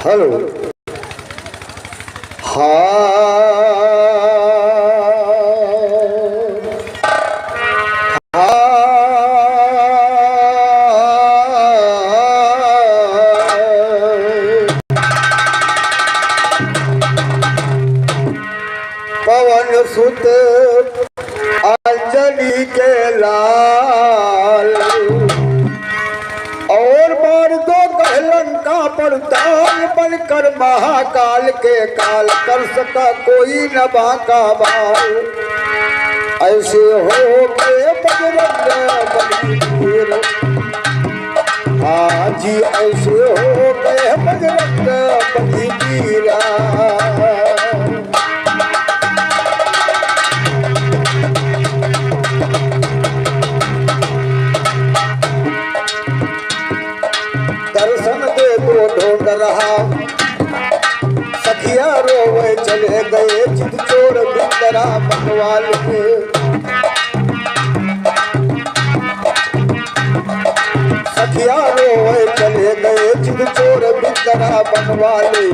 Hello. पवन सुत अंजलि के लाल और मार दो लंका पर दाल बनकर महाकाल के काल कर सका कोई न बांका बाल। ऐसे हो गए बजरंग बली। हाँ जी ऐसे हो गए बजरंग बली वीरा। दर्शन दे को ढूंढ रहा सखिया रोवे चले गए चित चोर बिस्तरा बनवाले। सखिया रोवे चले गए चित चोर बिस्तरा बनवाले।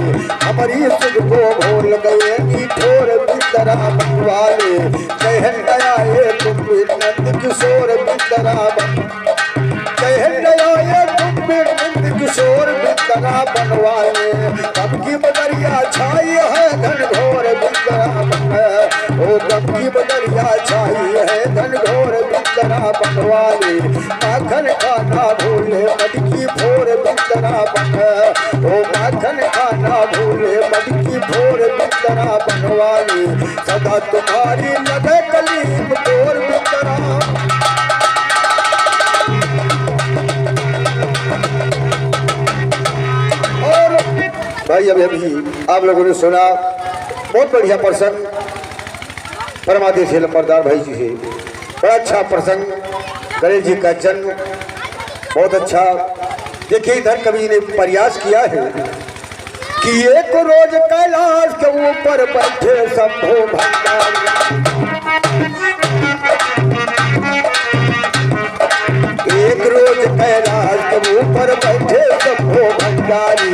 हमारी सुध को भूल गए निठोर बिस्तरा बनवाले। कहन गया ये तुम भी नंद किशोर बिस्तरा कहन गया ये तुम भी नंद किशोर बिस्तरा बनवाले। कब की बदरिया छाई है धन घोर बिस्तरा ओ कब की बदरिया छाई है धन घोर बिस्तरा बनवाले। माखन खाना भूले मटकी भोर बिस्तरा ओ माखन खाना भूले मटकी भोर बिस्तरा बनवाले। सदा तुम्हारी लगे कलीम तोर बिस्तरा। भाई अभी आप लोगों ने सुना बहुत बढ़िया प्रसंग परमादेश से लंबरदार भाई जी से। बड़ा अच्छा प्रसंग गणेश जी का जन्म बहुत अच्छा। देखिए इधर कवि ने प्रयास किया है कि एक रोज कैलाश के ऊपर बैठे शंभो भंडारी। एक रोज कैलाश के ऊपर बैठे शंभो भंडारी।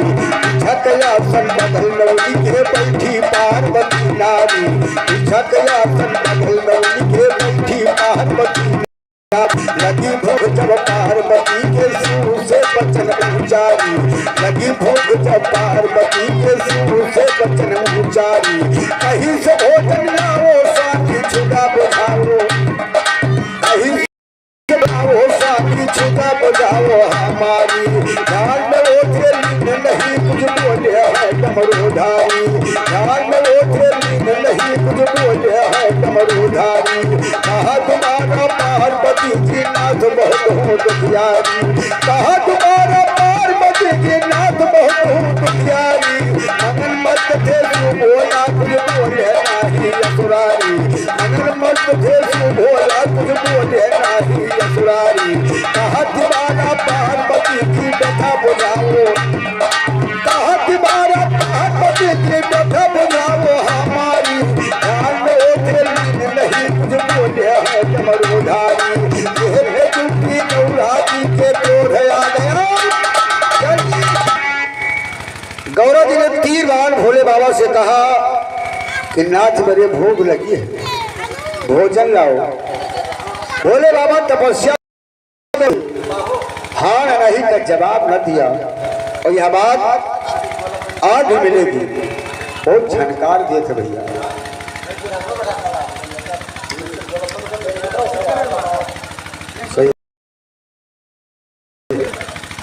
छकया सन बदल नवली के बैठी पार्वती नारी। छकया सन बदल नवली के बैठी पार्वती लगी भोग जब पार्वती के शिव से बचन उचारी। लगी भोग जब पार्वती के शिव से बचन उचारी। कहीं से भोजन लाओ साथी छुड़ा बुझाओ। कहीं से लाओ साथी छुड़ा बुझाओ हमारी। ध्यान में वो नहीं कुछ बोले है डमरूधारी। ध्यान में वो नहीं कुछ बोले है डमरूधारी। कहा तुम्हारा पार्वती जी नाथ बहुत हो दुखियारी। कहा तुम्हारा पार्वती जी नाथ बहुत हो दुखियारी। मगन मत थे सु बोला कुछ बोले नहीं असुरारी। मगन मत थे सु बोला कुछ बोले नहीं असुरारी। कहा तुम्हारा पार्वती जी व्यथा बुझाओ। कहा तुम्हारा पार्वती जी व्यथा बुझाओ हमारी। ध्यान में नहीं कुछ बोले है डमरूधारी। गौरा जी ने तीर बाण भोले बाबा से कहा कि नाथ मेरे भूख लगी है भोजन लाओ। भोले बाबा तपस्या में हाँ नहीं का जवाब न दिया। और यह बात आज भी मिलेगी। बहुत झनकार दिए थे भैया।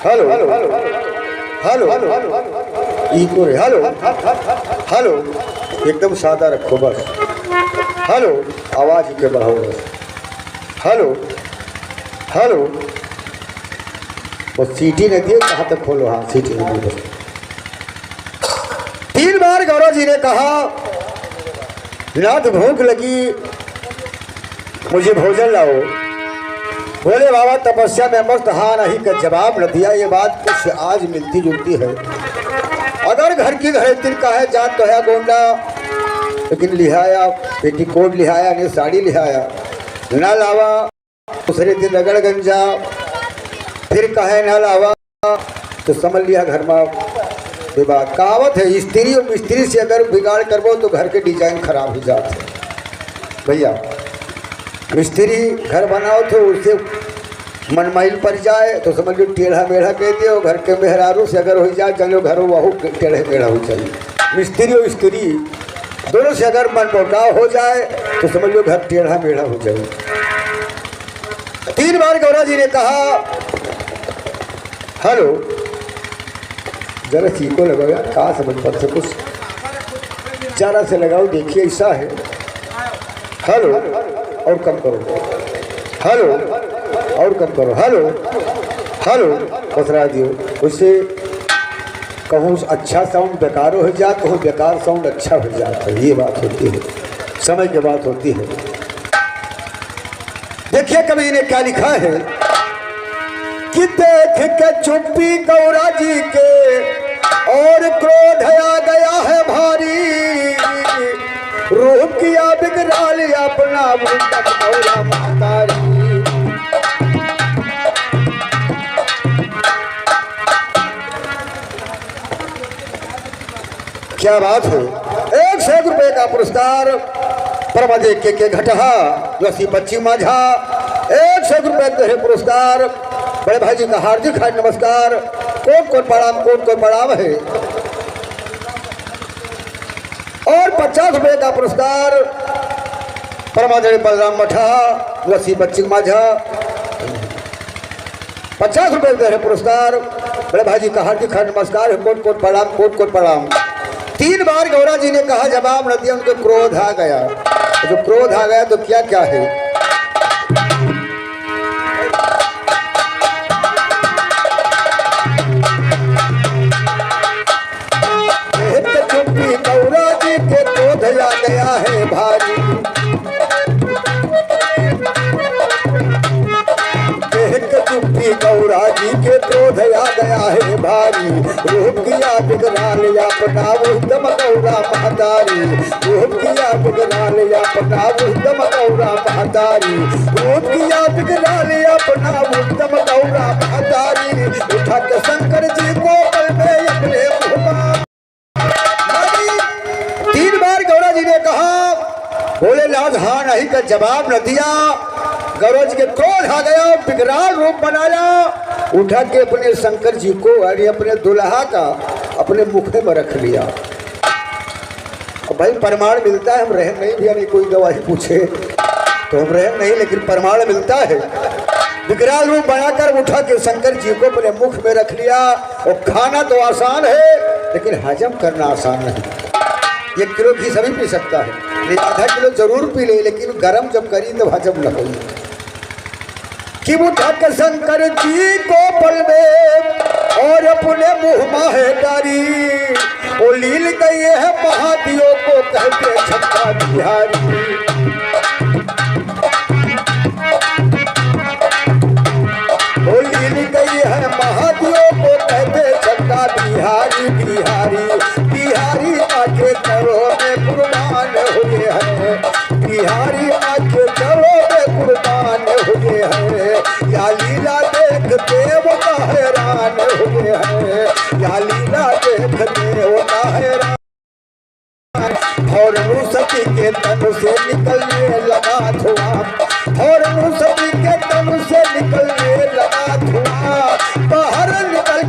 Hello hello hello hello echo रे हेलो हेलो एकदम सादा रखो बस। हेलो आवाज के बढ़ाओ बस। हेलो हेलो बस सीटी नहीं दिए कहाँ तक खोलो। हाँ सीटी नहीं दी। 3 बार गौरव जी ने कहा नाथ भूख लगी मुझे भोजन लाओ। भोले बाबा तपस्या में मस्त हाँ नहीं का जवाब न दिया। ये बात कुछ आज मिलती जुलती है। अगर घर की घरेतिन का है जात तो है गोंडा लेकिन लिहाया पेटीकोट लिहाया ने साड़ी लिहाया न लावा। दूसरे दिन रगड़ गंजा फिर कहे न लावा तो समझ लिया घर में विवाह कहावत है, स्त्री और मिस्त्री से अगर बिगाड़ करबो तो घर के डिजाइन खराब हो जाते भैया। मिस्त्री घर बनाओ तो उससे मनमाइल पड़ जाए तो समझ लो टेढ़ा मेढ़ा कहते हो। घर के मेहरारू से अगर हो जाए चलो घर वह टेढ़े मेढ़ा हो चाहिए। मिस्त्री और स्त्री दोनों से अगर मन मुटाव हो जाए तो समझ लो घर टेढ़ा मेढ़ा हो जाए। 3 बार गौरा जी ने कहा हेलो, जरा चीको लगाओ यार, कहाँ समझ पड़ता कुछ चारा से लगाओ, देखिए ऐसा है। हेलो और कम करो, हेलो और कम करो, हेलो हेलो पसरा दियो। उससे कहूँ अच्छा साउंड बेकार हो जाए, कहूँ बेकार साउंड अच्छा हो जाता है। ये बात होती है, समय की बात होती है। देखिए कवि ने क्या लिखा है कि देख के चुप्पी गौरा जी के और क्रोध आ गया है भारी, रूप किया बिगड़ाल अपना गौरा महतारी। क्या बात है। 100 रुपए का पुरस्कार परमदे के घटहा जोशी बच्ची माझा। 100 रुपए के पुरस्कार बड़े भाई जी का हार्दिक नमस्कार। कौन प्रणाम है। और 50 रुपए का पुरस्कार परमादरणीय बलराम मठा जोशी बच्ची माझा। 50 रुपए के पुरस्कार बड़े भाई जी का हार्दिक नमस्कार। कौन प्रणाम। 3 बार गौरा जी ने कहा जवाब न दिया, उनको क्रोध आ गया। जो क्रोध आ गया तो क्या क्या है। चुप्पी गौरा जी के क्रोध आ गया है भारी, चुप्पी गौरा जी के क्रोध आ गया है भारी। रूप किया बिगड़ाल अपना उद्दम गौरा महतारी, रूप किया बिगड़ाल अपना उद्दम गौरा महतारी, रूप किया बिगड़ाल अपना उद्दम गौरा महतारी। उठा के शंकर जी को पल में अपने मुँह। 3 बार गौरा जी ने कहा, भोलेनाथ हाँ नहीं का जवाब न दिया। गौरा जी के क्रोध आ गया, बिगड़ाल रूप बनाया। उठा के अपने शंकर जी को यानी अपने दुल्हा का अपने मुख में रख लिया। भाई प्रमाण मिलता है, हम रहम नहीं भी, यानी कोई गवाही पूछे तो हम रहम नहीं, लेकिन प्रमाण मिलता है। बिगड़ाल रूप बनाकर उठा के शंकर जी को अपने मुख में रख लिया। और खाना तो आसान है लेकिन हजम करना आसान नहीं। 1 किलो घी सभी पी सकता है, लेकिन आधा किलो जरूर पी ले, लेकिन गर्म जब करी तब हजम न हो। कि उठा के शंकर जी को पल में और अपने मुँह माहे डारी। ओ लील गई है महादियों को कहते छक्का बिहारी। ओ लील गई है महादियों को कहते छक्का बिहारी। बिहारी बिहारी आके करो में कुर्बान हुए हैं, बिहारी आके करो में कुर्बान हुए हैं। या लीला देखते वो हैरान हुए हैं, या लीला देखते वो हैरान। और सती के तन से निकलने लगा धुआं, और सती के तन से निकलने लगा धुआं। बाहर निकल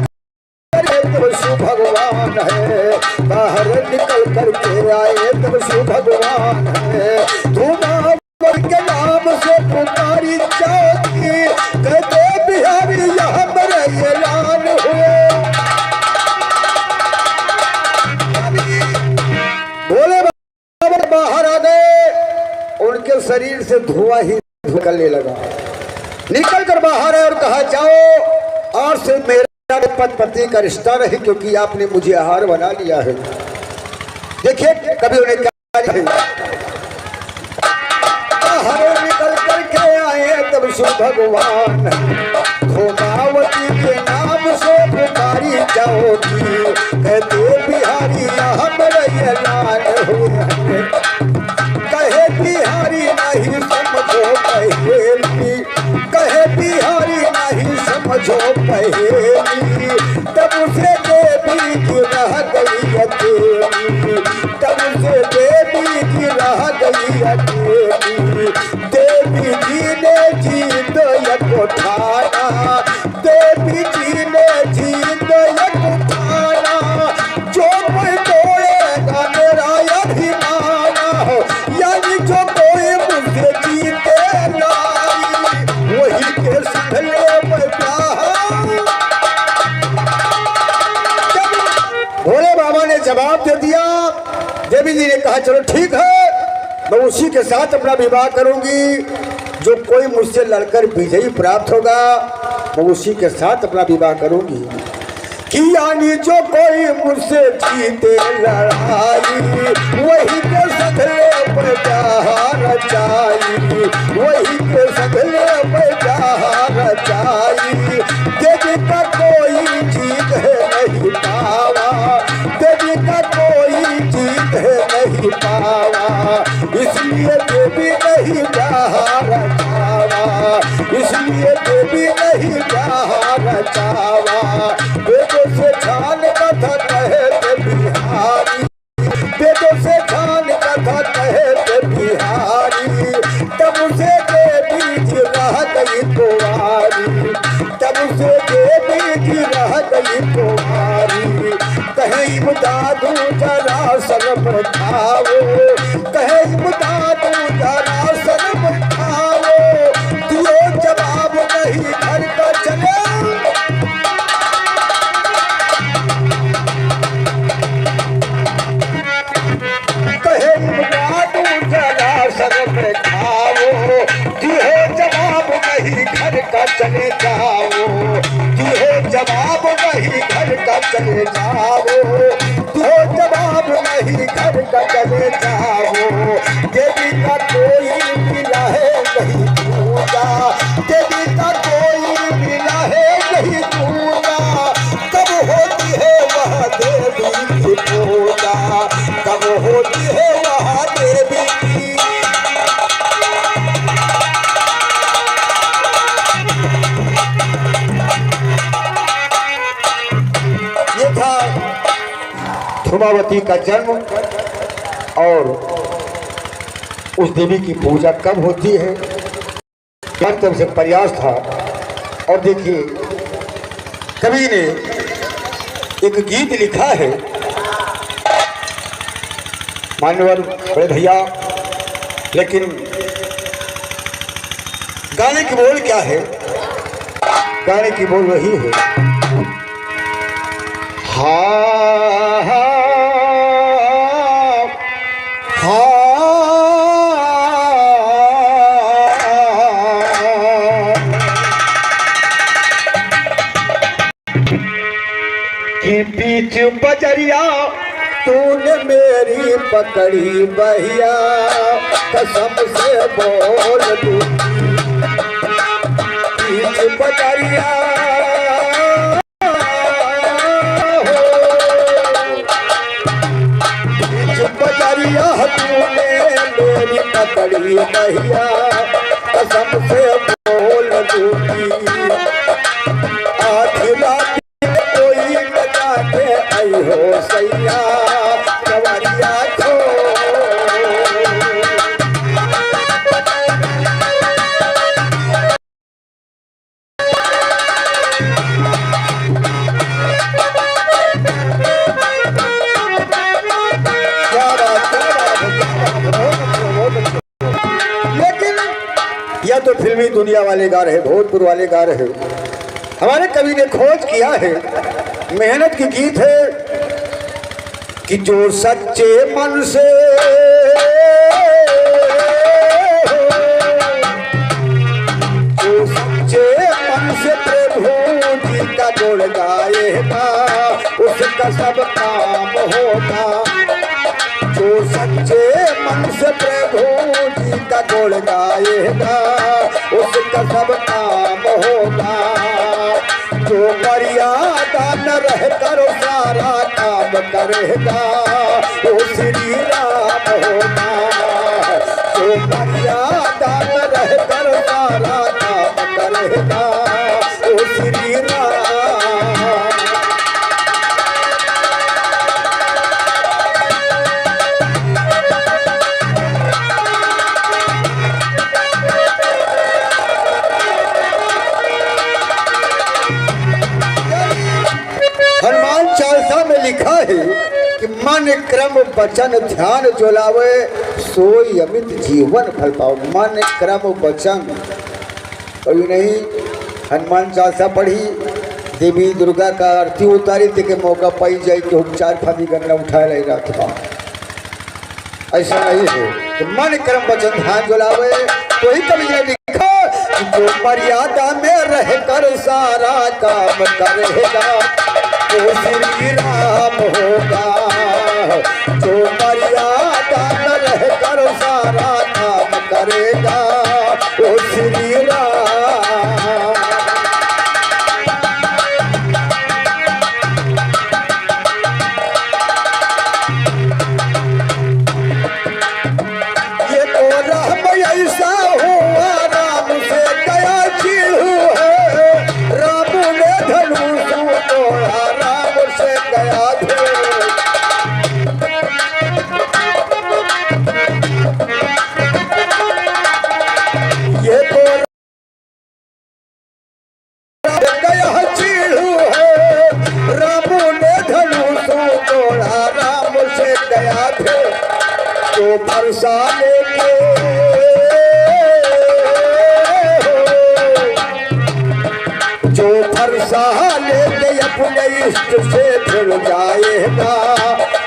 कर शिव भगवान है, बाहर निकल करके आए तब शिव भगवान है। धुआं के नाम से पुकारी जाती, कहते बिहारी यहाँ पर ऐलान हुए। भोले बाबा बाहर आ गए, उनके शरीर से धुआं ही निकलने लगा। निकल कर बाहर है और कहा जाओ आज से मेरा पति का रिश्ता नहीं, क्योंकि आपने मुझे आहार बना लिया है। देखिए कभी उन्हें क्या निकल करके आए तब शिव भगवान। धूमावती के नाम से पुकारी जाओगी, कहते बिहारी यहाँ पर ऐलान हुए। कहे बिहारी नहीं समझो पहेली, कहे बिहारी नहीं समझो पहेली। तब उसे देवी की कहा चलो ठीक है, मैं उसी के साथ अपना विवाह करूंगी, जो कोई मुझसे लड़कर विजयी प्राप्त होगा मैं उसी के साथ अपना विवाह करूंगी। कि यानी जो कोई मुझसे जीते लड़ाई, वही के सगले पे जहार जाई, वही के सगले पे जहार जाई। देवी का कोई जीत है नहीं पावा, देवी का कोई जीत है नहीं पावा, इसलिए देवी नहीं जहार जावा, इसलिए देवी नहीं जहार जावा। बेटों से छान कथा कहे बिहारी, बेटों से छान कथा कहे बिहारी, तब उसे देवी जी रह गई कुंवारी, तब उसे देवी जी रह गई कुंवारी। कहे इमदादू जरा शर्म खाओ, कहे इमदादू जरा शर्म खाओ, दियो जवाब नहीं घर का चले। चले जाओ, दियो जवाब नहीं घर का चले जाओ, दियो जवाब नहीं घर का चले जाओ। देवी का कोई मिला है नहीं दूजा, देवी का कोई मिला है नहीं दूजा। कब होती है वह देवी की पूजा, कब होती है वह देवी की। धूमावती का जन्म और उस देवी की पूजा कब होती है, हर तरफ से प्रयास था। और देखिए कवि ने एक गीत लिखा है, मान्यवर बड़े भैया, लेकिन गाने की बोल क्या है, गाने की बोल वही है, हाँ हाँ कि बीच बजरिया तूने मेरी पकड़ी बहिया, कसम से बोल दूं बीच बजरिया, तूने मेरी पकड़ी बहिया, कसम से बोल दूंगी। आधी रात कोई लगा के आई हो सैया, कवरिया खो। या तो फिल्मी दुनिया वाले गा रहे, भोजपुर वाले गा रहे। हमारे कवि ने खोज किया है, मेहनत की गीत है कि जो सच्चे मन से, जो सच्चे मन से प्रभु जी का गुण गाएगा, उसका सब काम होगा। जो सच्चे मन से प्रभु जी का गुण गाएगा, उसका सब काम होगा। जो मर्यादा न रह कर सारा काम करेगा, वो श्री राम होगा। जो मर्यादा न रह कर सारा काम करेगा, वो श्री राम। हनुमान चालीसा में लिखा है कि मन क्रम वचन ध्यान जो लावे, सोई अमित जीवन फल पाओ। मन क्रम वचन, कभी नहीं हनुमान चालीसा पढ़ी, देवी दुर्गा का आरती उतारी थे के मौका पाई जाए कि हम 4 फादी गन्ना उठाए रही रात। ऐसा नहीं है कि मन कर्म वचन ध्यान जुलावे। तो ही कवि ने लिखा कि जो मर्यादा में रह कर सारा काम करेगा वो श्री राम होगा। जो मर्यादा में रह कर सारा काम करेगा वो श्री राम। ऐसा हुआ राम से गया चिड़ू है, राम ने धनुष तोड़ा राम से गया धूल। ये तो गया चिड़ू है, राम ने धनुष तोड़ा राम से गया धूल। तो फरसा लेके जो फरसा लेके अपने इष्ट से फिर जाएगा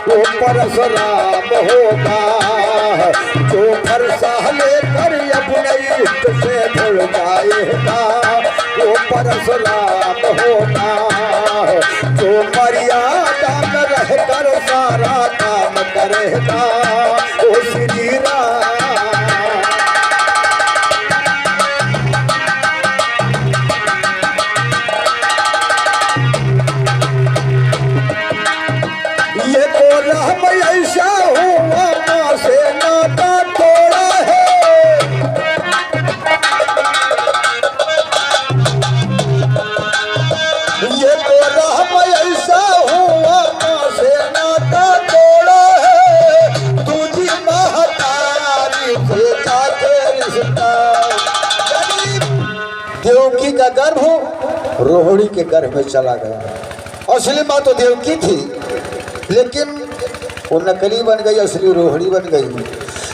वो परशुराम होगा। जो फरसा लेकर अपने इष्ट से फिर जाएगा वो परशुराम होगा। जो मर्यादा में रहकर सारा काम करेगा वो श्री राम। ये तो राम ऐसा हुआ माँ से नाता तोड़ा है। ये तो राम ऐसा हुआ माँ से नाता तोड़ा है। तुझी महतारी से जाके रिश्ता। देवकी का गर्भ रोहिणी के गर्भ में चला गया। असली माँ तो देवकी थी लेकिन वो नकली बन गई, असली रोहिणी बन गई।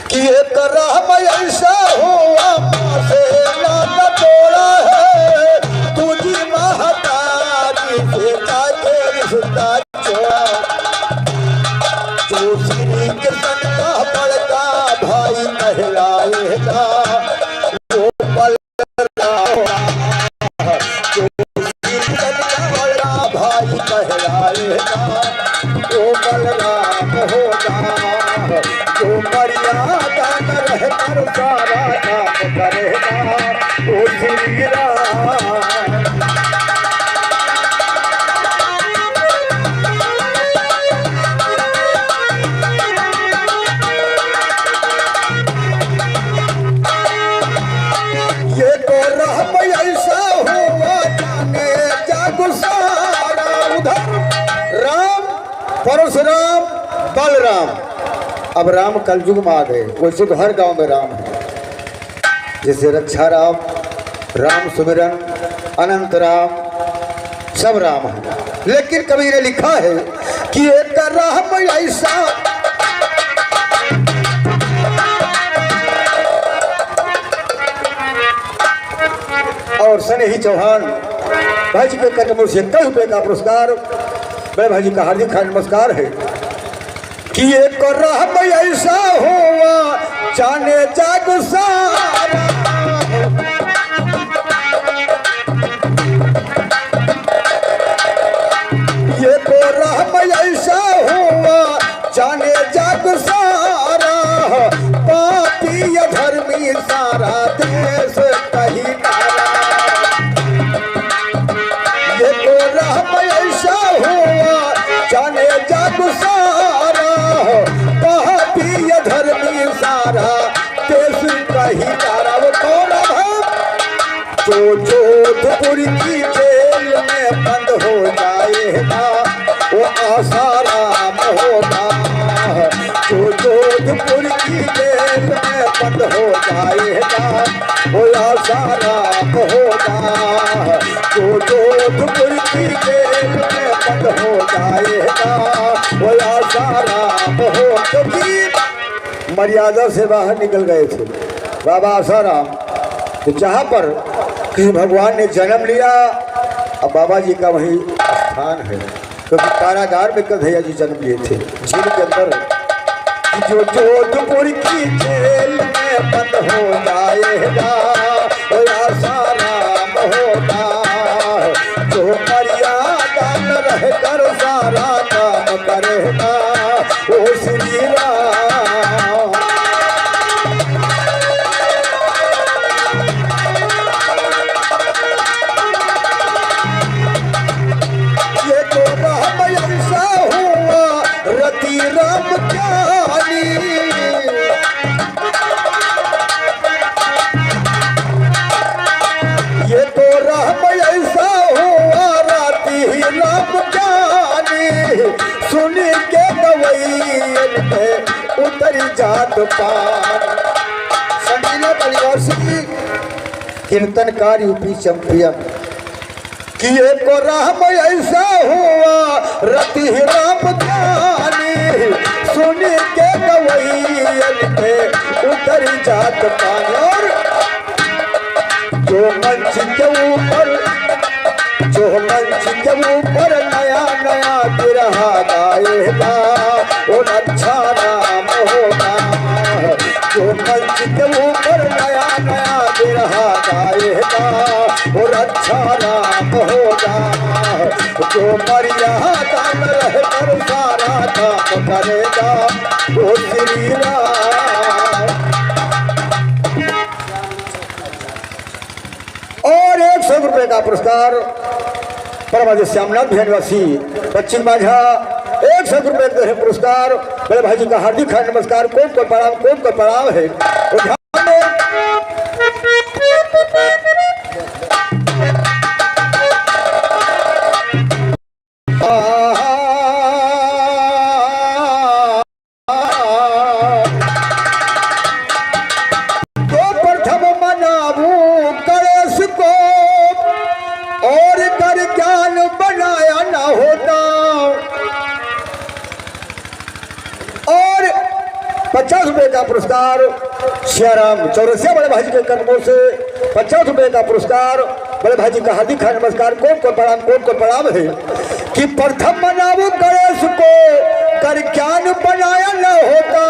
कि एक राम ऐसा हुआ माँ से नाता तोड़ा है। तुझी महतारी से जाके रिश्ता जोड़ा। जो श्री कृष्ण का बड़का भाई कहलाएगा वो बलराम। जो श्री कृष्ण का बड़ा भाई कहलाएगा वो बलराम होगा। जो मर्यादा में रहकर सारा काम करेगा वो श्री राम। ये तो राम ऐसा हुआ जाने जाग सारा। उधर राम परशुराम बलराम। अब राम कलयुग में आ गए। वैसे तो हर गांव में राम है, जैसे रक्षा राम, राम सुमिरन, अनंत राम, सब राम है। लेकिन कवि ने लिखा है कि एक राम ऐसा और स्नेही चौहान भाई जी के कदमों से 1 रुपये का पुरस्कार बड़े भाई जी का हार्दिक नमस्कार है। कि एक राम ऐसा हुआ जाने जाग सारा। ये तो राम ऐसा हुआ जाने जाग सारा। पापी धर्मी सारा देश कहीं नारा। ये तो राम ऐसा हुआ जाने जाग सारा। पापी धर्मी सारा देश कहीं नारा। वो कौन है? जो जोधपुर की जेल में बंद हो जाएगा वो आसाराम होगा। जो जोधपुर की जेल में बंद हो जाएगा वो आसाराम होगा। जो जोधपुर की जेल में बंद हो जाएगा वो आसाराम हो। क्योंकि मर्यादा से बाहर निकल गए थे बाबा आसाराम। तो जहाँ पर किसी भगवान ने जन्म लिया अब बाबा जी का वही स्थान है। क्योंकि कारागार में कन्हैया जी जन्म लिए थे, जेल के अंदर जो जोधपुर की जेल में बंद हो जाएगा वो आसाराम होगा। जो मर्यादा में रहकर सारा काम करेगा वो श्री राम। ये तो राम ऐसा हुआ रति राम ज्ञानी। ये तो राम ऐसा हुआ रति राम ज्ञानी। सुन के गवैयन पे उतरी जात पान। संगीना परिवार से कीर्तनकार यूपी चैंपियन कि एक राम ऐसा हुआ रति राम ज्ञानी। सुन के गवैयन पे उतर जात पान। और जो मंच के ऊपर नया नया बिरहा गाएगा वो अच्छा नाम होगा। जो मंच के ऊपर नया नया बिरहा गाएगा वो अच्छा नाम होगा। जो मर्यादा में रहकर सारा काम करेगा वो श्री राम। और 100 रुपए का पुरस्कार परम श्यामनाथ भेनवासी पश्चिम माझा 100 रुपए के पुरस्कार बड़े भाई जी का हार्दिक नमस्कार। कौन को प्रणाम है। तो प्रथम मनावू गणेश को और कर ज्ञान बनाया ना होता। और 50 रुपए का पुरस्कार श्याराम चौरसिया बड़े भाई के कदमों से 50 रुपए का पुरस्कार बड़े भाई जी का हार्दिक नमस्कार। कौन को प्रणाम है कि प्रथम मनावू गणेश को कर ज्ञान बनाया न होता।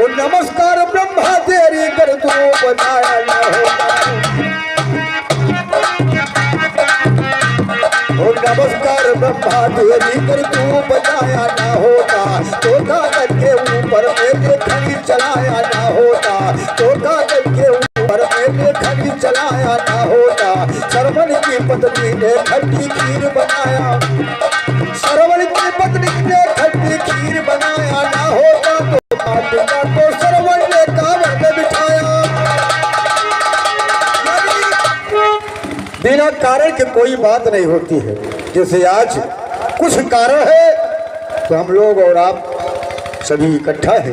और नमस्कार ब्रह्मा तेरी कर तू बनाया न होता। और नमस्कार ब्रह्मा तेरी कर तू बनाया न होता। तो कागज के ऊपर मेरे खड़ी चलाया न होता। तो कागज के ऊपर मेरे खड़ी चलाया न होता। श्रवण की पत्नी ने खट्टी खीर बनाया। श्रवण की पत्नी ने खट्टी खीर बनाया ना होता। तो माता को श्रवण ने कांवर में बिठाया। बिना कारण के कोई बात नहीं होती है। जैसे आज कुछ कारण है तो हम लोग और आप सभी इकट्ठा है।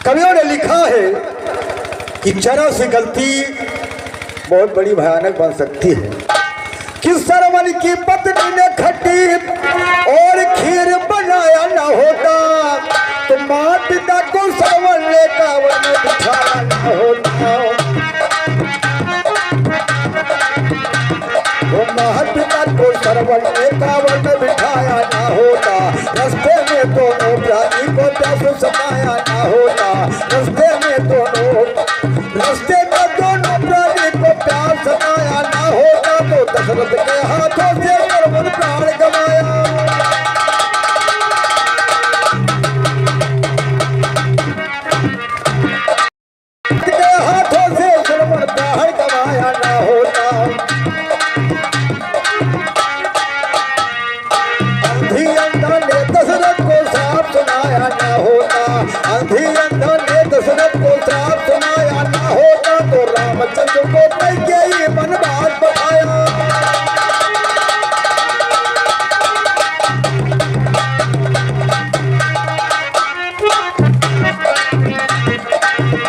कवियों ने लिखा है कि जरा सी गलती बहुत बड़ी भयानक बन सकती है। कि श्रवण की पत्नी ने खट्टी और खीर बनाया न होता। तो माँ पिता को श्रवण ने कांवर में बिठाया न होता। वो माँ पिता को श्रवण ने कांवर में बिठाया न होता। रस्ते में दोनों प्राणी को प्यास सताया न होता। रस्ते में दोनों प्राणी को प्यास सताया न होता। तो दशरथ के हाथों से श्रवण प्राण गवाया। के हाथों से श्रवण प्राण गवाया न होता। अंधी अंधा ने दशरथ को श्राप सुनाया न होता। अंधी अंधा ने दशरथ को श्राप सुनाया न होता। तो रामचंद्र को कैकेयी वनवास बढ़ाया।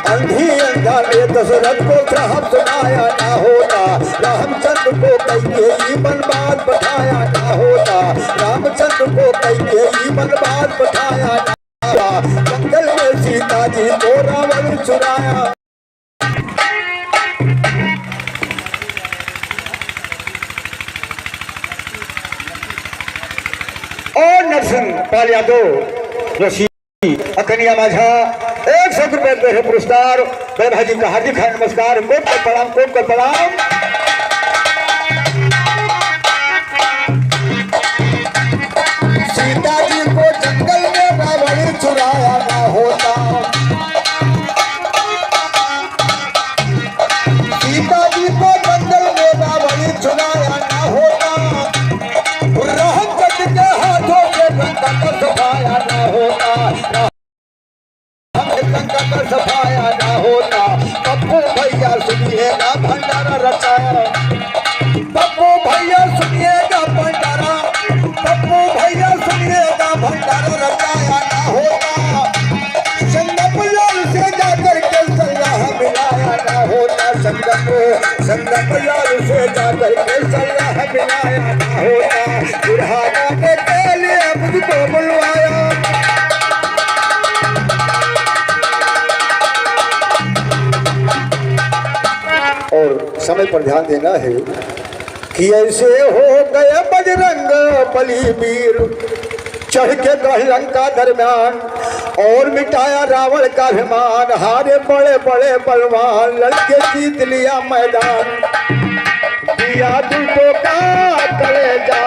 अंधी अंधा ने दशरथ को श्राप सुनाया न होता। रामचंद्र को कैकेयी वनवास बढ़ाया न होता। रामचंद्र को कैकेयी वनवास बढ़ाया न होता। जंगल में सीता जी को रावण चुराया। और नरसिंह पाल यादव अकनिया माझा 100 रुपये दे पुरस्कार बड़े भाई जी का हार्दिक नमस्कार कोट कर प्रणाम सीता जी को जंगल में रावण चुराया ना होता सीता जी को जंगल में रावण चुराया ना होता राम के हाथों से लंका को सफाया ना होता लंका को सफाया ना होता पप्पू भैया सुनिएगा भंडारा रचाया पप्पू भैया सुनिएगा भंडारा पप्पू भैया सुनिएगा भंडारा रचाया ना होता संगम से जाकर के सलाह मिलाया ना होता संगम से जाकर के सलाह मिलाया ना होता बुढ़ाना के पहले मुझको बुलवाया और समय पर ध्यान देना है कि ऐसे हो गए बजरंग बली वीर चढ़ के गढ़ लंका दरमियान और मिटाया रावण का अभिमान हारे बड़े बड़े बलवान लड़के जीत लिया मैदान दिया तुमको का करे जा